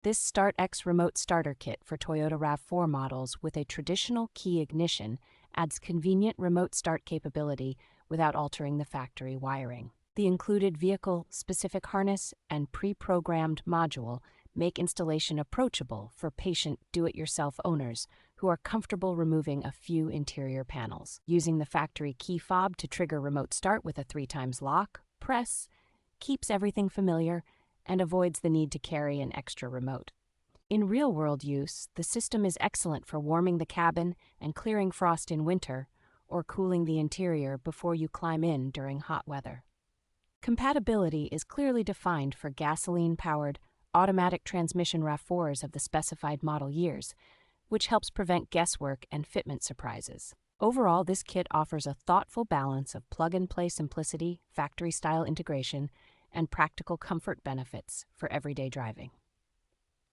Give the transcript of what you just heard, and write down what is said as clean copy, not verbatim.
This Start X remote starter kit for Toyota RAV4 models with a traditional key ignition adds convenient remote start capability without altering the factory wiring. The included vehicle-specific harness and pre-programmed module make installation approachable for patient do-it-yourself owners who are comfortable removing a few interior panels. Using the factory key fob to trigger remote start with a 3x lock, press, keeps everything familiar and avoids the need to carry an extra remote. In real-world use, the system is excellent for warming the cabin and clearing frost in winter, or cooling the interior before you climb in during hot weather. Compatibility is clearly defined for gasoline-powered, automatic transmission RAV4s of the specified model years, which helps prevent guesswork and fitment surprises. Overall, this kit offers a thoughtful balance of plug-and-play simplicity, factory-style integration, and practical comfort benefits for everyday driving.